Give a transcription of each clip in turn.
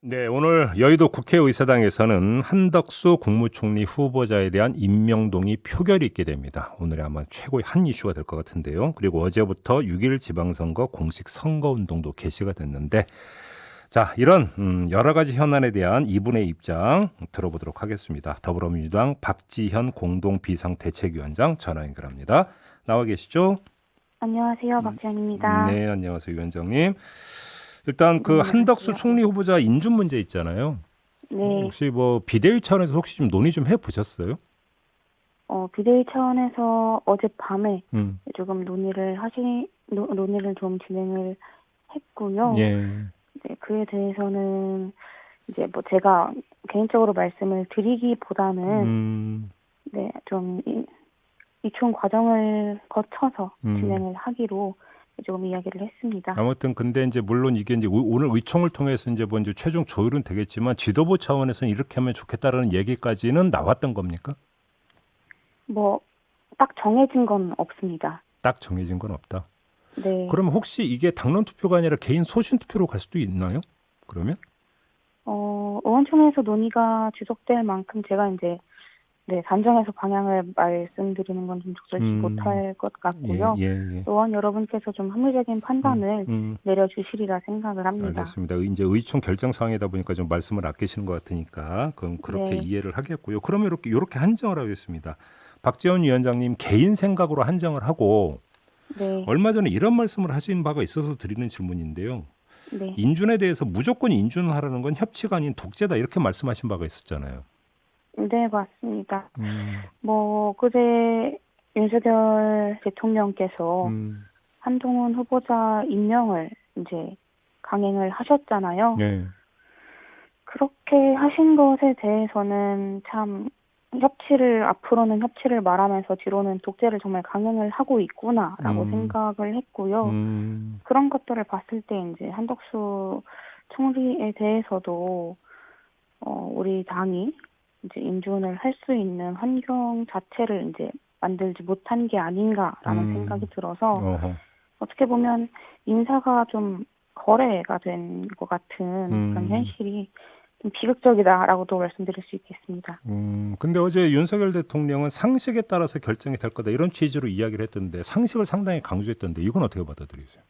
네, 오늘 여의도 국회의사당에서는 한덕수 국무총리 후보자에 대한 임명 동의 표결이 있게 됩니다. 오늘이 아마 최고의 한 이슈가 될 것 같은데요. 그리고 어제부터 6일 지방선거 공식 선거운동도 개시가 됐는데, 자, 이런 여러 가지 현안에 대한 이분의 입장 들어보도록 하겠습니다. 더불어민주당 박지현 공동비상대책위원장 전화 연결합니다. 나와 계시죠? 안녕하세요. 박지현입니다. 네, 안녕하세요, 위원장님. 일단 네, 그 한덕수 안녕하세요. 총리 후보자 인준 문제 있잖아요. 네, 혹시 뭐 비대위 차원에서 혹시 좀 논의 좀 해보셨어요? 비대위 차원에서 어젯밤에 음, 조금 논의를 좀 진행을 했고요. 예, 이제 그에 대해서는 이제 뭐 제가 개인적으로 말씀을 드리기보다는 음, 네, 좀 이총 과정을 거쳐서 음. 진행을 하기로 조금 이야기를 했습니다. 아무튼 근데 이제 물론 이게 이제 오늘 의총을 통해서 이제 뭐 이제 최종 조율은 되겠지만 지도부 차원에서는 이렇게 하면 좋겠다라는 얘기까지는 나왔던 겁니까? 뭐 딱 정해진 건 없습니다. 딱 정해진 건 없다. 네. 그러면 혹시 이게 당론 투표가 아니라 개인 소신 투표로 갈 수도 있나요? 그러면? 의원총회에서 논의가 지속될 만큼 제가 이제 네, 단정해서 방향을 말씀드리는 건 좀 적절치 음, 못할 것 예, 같고요. 예, 예. 의원 여러분께서 좀 합리적인 음, 판단을 음. 내려주시리라 생각을 합니다. 알겠습니다. 이제 의총 결정 사항이다 보니까 좀 말씀을 아끼시는 것 같으니까 그럼 그렇게 네, 이해를 하겠고요. 그러면 이렇게 한정을 하겠습니다. 박지원 위원장님 개인 생각으로 한정을 하고 네, 얼마 전에 이런 말씀을 하신 바가 있어서 드리는 질문인데요. 네, 인준에 대해서 무조건 인준을 하라는 건 협치가 아닌 독재다 이렇게 말씀하신 바가 있었잖아요. 네, 맞습니다. 음, 뭐, 그제 윤석열 대통령께서 음, 한동훈 후보자 임명을 이제 강행을 하셨잖아요. 네, 그렇게 하신 것에 대해서는 참 앞으로는 협치를 말하면서 뒤로는 독재를 정말 강행을 하고 있구나라고 음, 생각을 했고요. 음, 그런 것들을 봤을 때 이제 한덕수 총리에 대해서도, 우리 당이 이제 인준을 할 수 있는 환경 자체를 이제 만들지 못한 게 아닌가라는 생각이 음, 들어서 어허, 어떻게 보면 인사가 좀 거래가 된 것 같은 그런 음. 현실이 좀 비극적이다라고도 말씀드릴 수 있겠습니다. 근데 어제 윤석열 대통령은 상식에 따라서 결정이 될 거다 이런 취지로 이야기를 했던데 상식을 상당히 강조했던데 이건 어떻게 받아들이세요?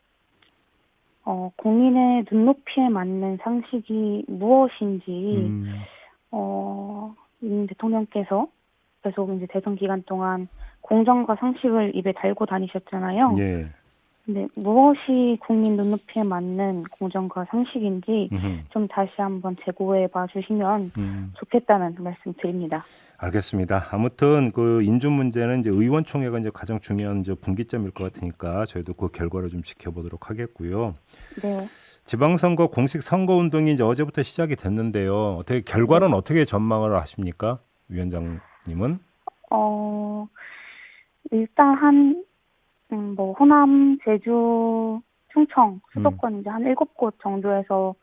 국민의 눈높이에 맞는 상식이 무엇인지, 음, 윤 대통령께서 계속 이제 대선 기간 동안 공정과 상식을 입에 달고 다니셨잖아요. 예, 근데 무엇이 국민 눈높이에 맞는 공정과 상식인지 음흠, 좀 다시 한번 재고해 봐 주시면 음, 좋겠다는 말씀 드립니다. 알겠습니다. 아무튼 그 인준 문제는 이제 의원총회가 이제 가장 중요한 이제 분기점일 것 같으니까 저희도 그 결과를 좀 지켜보도록 하겠고요. 네, 지방선거 공식 선거 운동이 이제 어제부터 시작이 됐는데요. 어떻게 결과는 네. 어떻게 전망을 하십니까, 위원장님은? 어, 일단 뭐, 호남, 제주, 충청, 음, 수도권 이제 한 7곳 정도에서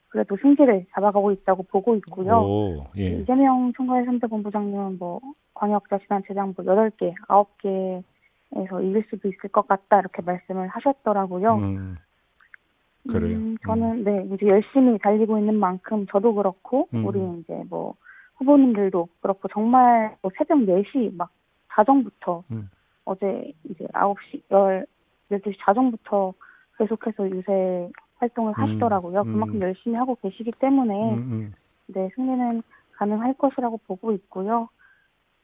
그래도 승기를 잡아가고 있다고 보고 있고요. 오, 예, 이재명 총괄선대본부장님은 뭐, 광역자치단체장 뭐 8개, 9개에서 이길 수도 있을 것 같다, 이렇게 말씀을 하셨더라고요. 음, 그래요. 저는 네, 이제 열심히 달리고 있는 만큼 저도 그렇고, 우리 음, 이제 뭐, 후보님들도 그렇고, 정말 뭐 새벽 4시 막 자정부터 음, 어제 이제 9시, 12시 자정부터 계속해서 유세 활동을 음, 하시더라고요. 그만큼 음, 열심히 하고 계시기 때문에, 음, 네, 승리는 가능할 것이라고 보고 있고요.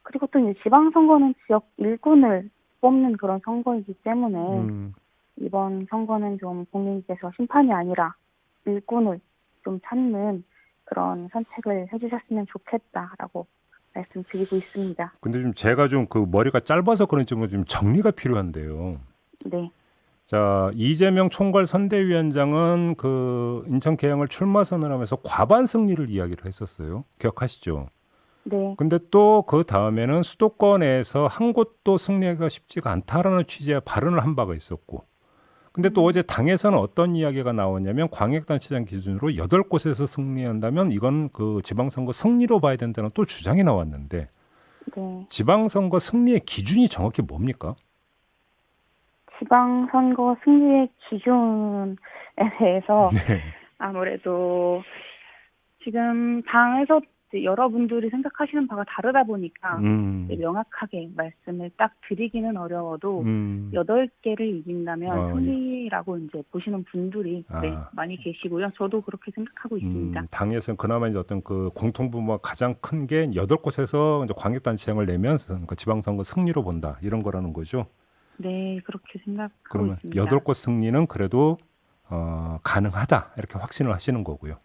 그리고 또 이제 지방선거는 지역 일군을 뽑는 그런 선거이기 때문에, 음. 이번 선거는 좀 국민께서 심판이 아니라 일꾼을 좀 찾는 그런 선택을 해주셨으면 좋겠다라고 말씀드리고 있습니다. 근데 좀 제가 좀 그 머리가 짧아서 그런지 좀 정리가 필요한데요. 네, 자, 이재명 총괄 선대위원장은 그 인천 계양을 출마 선언하면서 과반 승리를 이야기를 했었어요. 기억하시죠? 네, 근데 또 그 다음에는 수도권에서 한 곳도 승리가 쉽지가 않다라는 취지의 발언을 한 바가 있었고. 근데 또 어제 음, 당에서는 어떤 이야기가 나왔냐면 광역단체장 기준으로 8곳에서 승리한다면 이건 그 지방선거 승리로 봐야 된다는 또 주장이 나왔는데 네. 지방선거 승리의 기준이 정확히 뭡니까? 지방선거 승리의 기준에 대해서 네. 아무래도 지금 당에서 이제 여러분들이 생각하시는 바가 다르다 보니까 이제 음, 명확하게 말씀을 딱 드리기는 어려워도 음, 8개를 이기긴다면 예. 승리라고 이제 보시는 분들이 네, 아, 많이 계시고요. 저도 그렇게 생각하고 있습니다. 당에서는 그나마 이제 어떤 그 공통분모가 가장 큰 게 8곳에서 이제 광역단체장을 내면서 그 지방선거 승리로 본다. 이런 거라는 거죠. 네, 그렇게 생각하고 그러면 있습니다. 8곳 승리는 그래도 가능하다. 이렇게 확신을 하시는 거고요.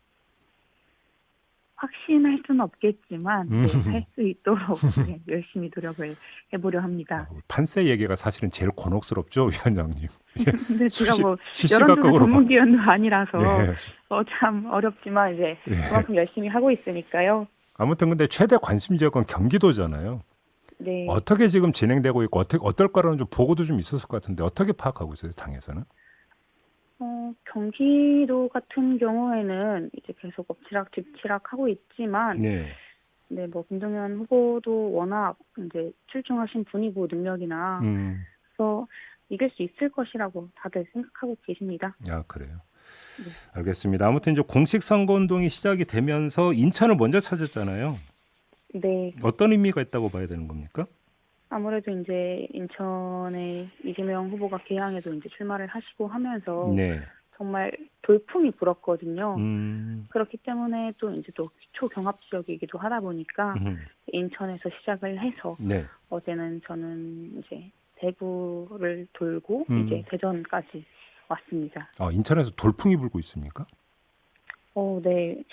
확신할 수는 없겠지만 음, 네, 할 수 있도록 네, 열심히 노력을 해보려 합니다. 판세 얘기가 사실은 제일 곤혹스럽죠, 위원장님. 이게 근데 제가 뭐 여론조사 시시각각으로 막, 전문기관도 아니라서 예, 참 어렵지만 이제 예. 그만큼 열심히 하고 있으니까요. 아무튼 근데 최대 관심 지역은 경기도잖아요. 네, 어떻게 지금 진행되고 있고 어떨까라는 좀 보고도 좀 있었을 것 같은데 어떻게 파악하고 있어요, 당에서는? 경기도 같은 경우에는 이제 계속 엎치락 뒤치락 하고 있지만, 네. 네, 뭐 김동연 후보도 워낙 이제 출중하신 분이고 능력이나 음, 그래서 이길 수 있을 것이라고 다들 생각하고 계십니다. 그래요. 네, 알겠습니다. 아무튼 이제 공식 선거 운동이 시작이 되면서 인천을 먼저 찾았잖아요. 네, 어떤 의미가 있다고 봐야 되는 겁니까? 아무래도 이제 인천의 이재명 후보가 개항에도 이제 출마를 하시고 하면서 네. 정말 돌풍이 불었거든요. 음, 그렇기 때문에 또 이제 또 초경합 지역이기도 하다 보니까 음, 인천에서 시작을 해서 네. 어제는 저는 이제 대구를 돌고 이제 음, 대전까지 왔습니다. 인천에서 돌풍이 불고 있습니까? 네.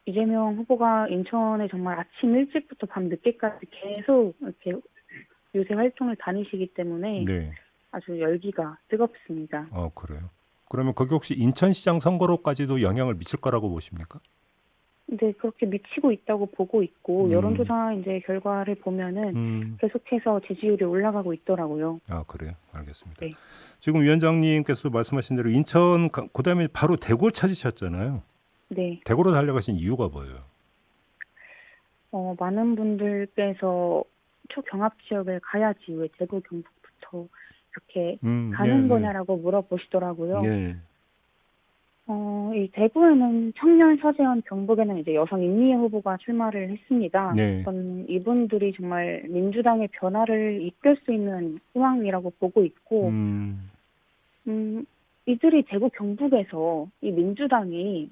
이재명 후보가 인천에 정말 아침 일찍부터 밤 늦게까지 계속 이렇게 요새 활동을 다니시기 때문에 네. 아주 열기가 뜨겁습니다. 그래요. 그러면 거기 혹시 인천시장 선거로까지도 영향을 미칠 거라고 보십니까? 근데 그렇게 미치고 있다고 보고 있고 음, 여론조사 이제 결과를 보면은 음, 계속해서 지지율이 올라가고 있더라고요. 그래요. 알겠습니다. 네. 지금 위원장님께서 말씀하신 대로 인천, 그다음에 바로 대구 찾으셨잖아요. 네. 대구로 달려가신 이유가 뭐예요? 많은 분들께서 초경합 지역을 가야지 왜 대구 경북부터 이렇게 네, 가는 네, 거냐라고 물어보시더라고요. 네, 이 대구에는 청년, 서재원, 경북에는 이제 여성 임미애 후보가 출마를 했습니다. 네, 저는 이분들이 정말 민주당의 변화를 이끌 수 있는 희망이라고 보고 있고, 음, 이들이 대구 경북에서 이 민주당이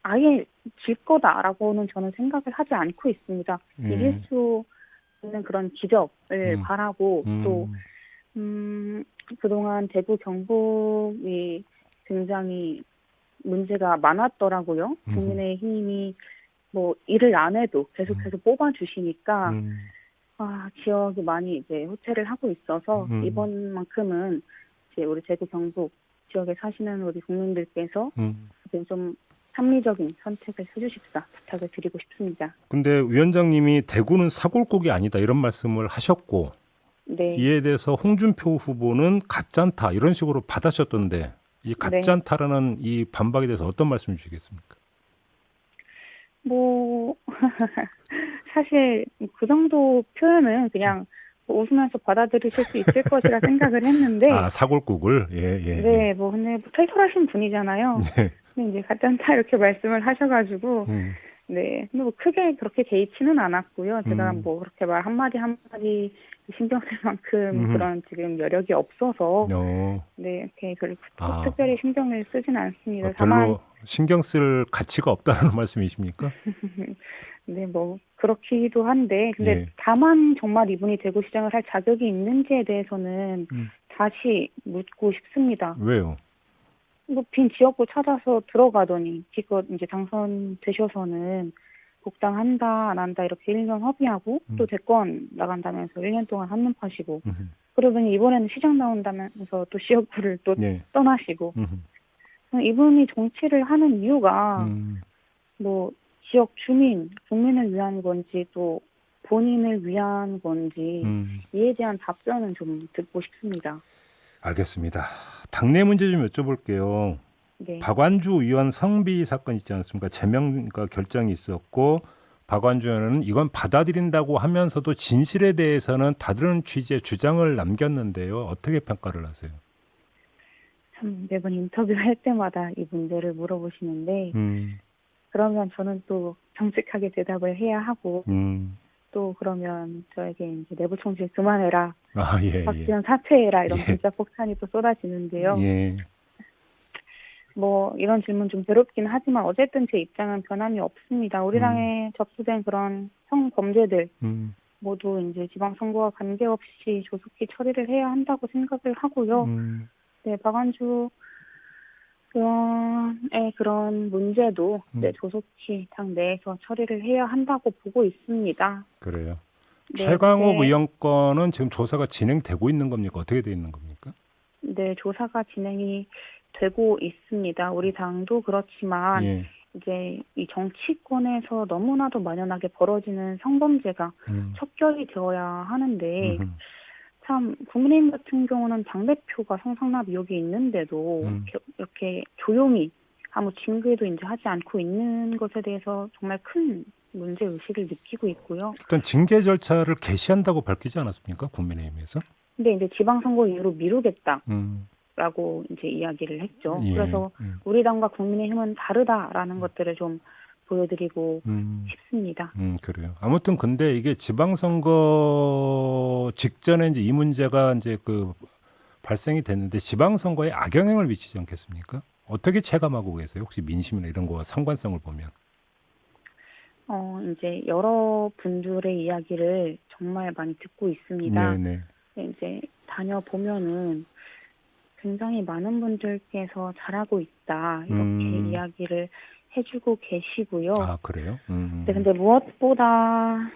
아예 질 거다라고는 저는 생각을 하지 않고 있습니다. 이길 예, 수 있는 그런 기적을 음, 바라고 또 음, 그동안 대구 경북이 굉장히 문제가 많았더라고요. 음, 국민의힘이 뭐 일을 안 해도 음, 계속해서 뽑아주시니까 음, 지역이 많이 이제 호퇴를 하고 있어서 음, 이번만큼은 이제 우리 대구 경북 지역에 사시는 우리 국민들께서 음. 이제 좀 합리적인 선택을 해주십사 부탁을 드리고 싶습니다. 근데 위원장님이 대구는 사골국이 아니다 이런 말씀을 하셨고 네, 이에 대해서 홍준표 후보는 가짜다 이런 식으로 받아셨던데 이 네. 가짜다라는 이 반박에 대해서 어떤 말씀 주시겠습니까? 뭐 사실 그 정도 표현은 그냥 뭐 웃으면서 받아들이실 수 있을 것이라 생각을 했는데, 사골국을 예. 네, 뭐 근데 뭐 털털하신 분이잖아요. 네. 근데 이제 가짠다 이렇게 말씀을 하셔가지고, 음, 네, 근데 뭐 크게 그렇게 개의치는 않았고요. 제가 음, 뭐 그렇게 말 한마디 한마디 신경 쓸 만큼 음, 그런 지금 여력이 없어서, 어, 네, 이렇게 별로 아, 특별히 신경을 쓰진 않습니다. 다만, 별로 신경 쓸 가치가 없다는 말씀이십니까? 네, 뭐 그렇기도 한데, 근데 예. 다만 정말 이분이 대구시장을 할 자격이 있는지에 대해서는 음, 다시 묻고 싶습니다. 왜요? 뭐 빈 지역구 찾아서 들어가더니 지금 이제 당선되셔서는 복당한다 안 한다 이렇게 1년 허비하고 또 음, 대권 나간다면서 1년 동안 한눈 파시고 음, 그러더니 이번에는 시장 나온다면서 또 지역구를 또 예. 떠나시고 음, 이분이 정치를 하는 이유가 음, 뭐 지역 주민, 국민을 위한 건지 또 본인을 위한 건지 음. 이에 대한 답변은 좀 듣고 싶습니다. 알겠습니다. 당내 문제 좀 여쭤볼게요. 네, 박완주 의원 성비 사건 있지 않습니까? 제명과 결정이 있었고 박완주 의원은 이건 받아들인다고 하면서도 진실에 대해서는 다른 취지의 주장을 남겼는데요. 어떻게 평가를 하세요? 참 매번 인터뷰할 때마다 이 문제를 물어보시는데 음, 그러면 저는 또 정직하게 대답을 해야 하고, 또 그러면 저에게 이제 내부 총질 그만해라, 아, 예, 예. 박지원 사퇴해라 이런 예. 문자 폭탄이 또 쏟아지는데요. 예. 뭐 이런 질문 좀 괴롭긴 하지만 어쨌든 제 입장은 변함이 없습니다. 우리 음. 당에 접수된 그런 성범죄들 음. 모두 이제 지방선거와 관계없이 조속히 처리를 해야 한다고 생각을 하고요. 네, 박완주 의원의 그런 문제도 네, 조속히 당 내에서 처리를 해야 한다고 보고 있습니다. 그래요. 네, 최강욱 근데 의원 건은 지금 조사가 진행되고 있는 겁니까? 어떻게 돼 있는 겁니까? 네, 조사가 진행이 되고 있습니다. 우리 당도 그렇지만 예. 이제 이 정치권에서 너무나도 만연하게 벌어지는 성범죄가 척결이 되어야 하는데 참 국민의힘 같은 경우는 당대표가 성상납 의혹이 있는데도 이렇게 조용히 아무 징계도 이제 하지 않고 있는 것에 대해서 정말 큰 문제 의식을 느끼고 있고요. 일단 징계 절차를 개시한다고 밝히지 않았습니까? 국민의힘에서? 근데 이제 지방선거 이후로 미루겠다. 음. 라고 이제 이야기를 했죠. 예. 그래서 우리 당과 국민의힘은 다르다라는 것들을 좀 보여드리고 싶습니다. 그래요. 아무튼 근데 이게 지방선거 직전에 이제 이 문제가 이제 그 발생이 됐는데 지방선거에 악영향을 미치지 않겠습니까? 어떻게 체감하고 계세요? 혹시 민심이나 이런 거와 상관성을 보면? 이제 여러 분들의 이야기를 정말 많이 듣고 있습니다. 네네. 이제 다녀보면은 굉장히 많은 분들께서 잘하고 있다 이렇게 이야기를 해주고 계시고요. 아, 그래요? 네, 근데 무엇보다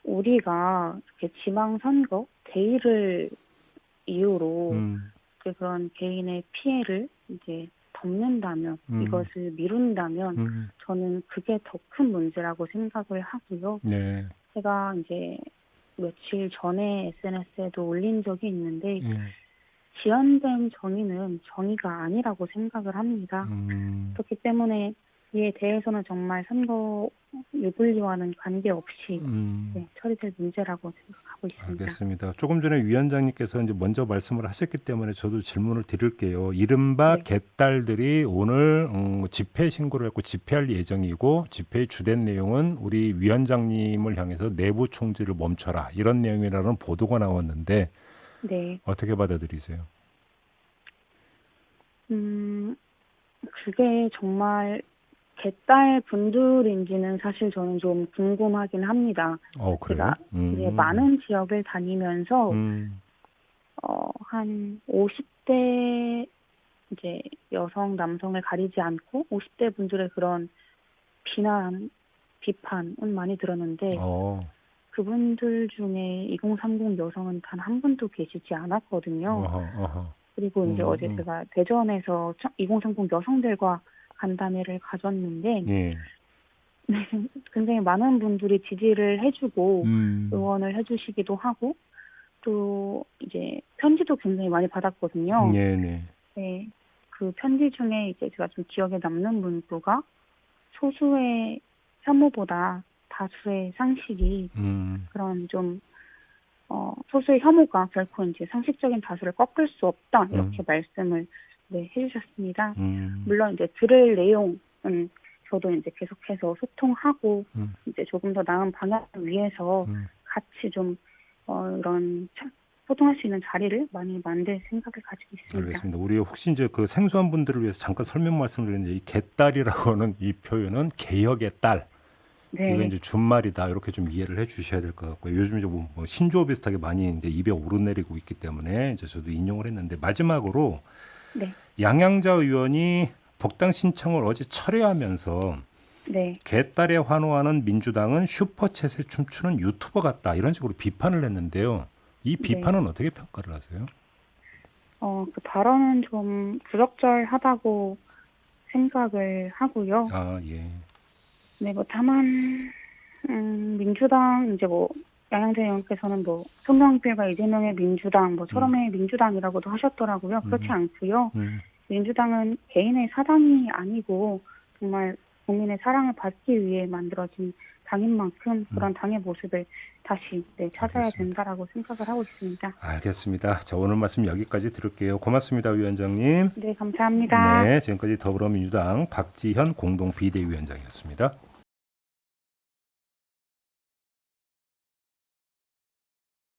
우리가 이렇게 지방선거 대의를 이유로 그런 개인의 피해를 이제 덮는다면 이것을 미룬다면 저는 그게 더 큰 문제라고 생각을 하고요. 네. 제가 이제 며칠 전에 SNS에도 올린 적이 있는데 지연된 정의는 정의가 아니라고 생각을 합니다. 그렇기 때문에 이에 대해서는 정말 선거 유불리와는 관계없이 네, 처리될 문제라고 생각하고 있습니다. 알겠습니다. 조금 전에 위원장님께서 이제 먼저 말씀을 하셨기 때문에 저도 질문을 드릴게요. 이른바 네. 개딸들이 오늘 집회 신고를 했고 집회할 예정이고 집회의 주된 내용은 우리 위원장님을 향해서 내부 총질을 멈춰라 이런 내용이라는 보도가 나왔는데 네. 어떻게 받아들이세요? 그게 정말 개딸 분들인지는 사실 저는 좀 궁금하긴 합니다. 그래요? 제가 이제 많은 지역을 다니면서 한 50대 이제 여성 남성을 가리지 않고 50대 분들의 그런 비난 비판은 많이 들었는데 그분들 중에 2030 여성은 단 한 분도 계시지 않았거든요. 그리고 이제 어제 제가 대전에서 2030 여성들과 간담회를 가졌는데 예. 네, 굉장히 많은 분들이 지지를 해주고 응원을 해주시기도 하고 또 이제 편지도 굉장히 많이 받았거든요. 네네. 네, 그 편지 중에 이제 제가 좀 기억에 남는 문구가 소수의 혐오보다 다수의 상식이 그런 좀 소수의 혐오가 결코 이제 상식적인 다수를 꺾을 수 없다 이렇게 말씀을 네, 해주셨습니다. 물론 이제 들을 내용은 저도 이제 계속해서 소통하고 이제 조금 더 나은 방향을 위해서 같이 좀 이런 소통할 수 있는 자리를 많이 만들 생각을 가지고 있습니다. 알겠습니다. 우리 혹시 이제 그 생소한 분들을 위해서 잠깐 설명 말씀드리는데 이 개딸이라고 하는 이 표현은 개혁의 딸. 네. 이거 이제 준말이다 이렇게 좀 이해를 해주셔야 될 것 같고요. 요즘 이제 뭐 신조어 비슷하게 많이 이제 입에 오르내리고 있기 때문에 이제 저도 인용을 했는데 마지막으로 네. 양양자 의원이 복당 신청을 어제 철회하면서 네. 개딸에 환호하는 민주당은 슈퍼챗에 춤추는 유튜버 같다 이런 식으로 비판을 했는데요. 이 비판은 어떻게 평가를 하세요? 그 발언은 좀 부적절하다고 생각을 하고요. 아, 예. 네, 뭐 다만 민주당 이제 뭐 양양재 의원께서는 뭐 송영길과 이재명의 민주당, 뭐 철험의 민주당이라고도 하셨더라고요. 그렇지 않고요. 민주당은 개인의 사당이 아니고 정말 국민의 사랑을 받기 위해 만들어진 당인 만큼 그런 당의 모습을 다시 찾아야 알겠습니다. 된다라고 생각을 하고 있습니다. 알겠습니다. 자, 오늘 말씀 여기까지 들을게요. 고맙습니다, 위원장님. 네, 감사합니다. 네, 지금까지 더불어민주당 박지현 공동 비대위원장이었습니다.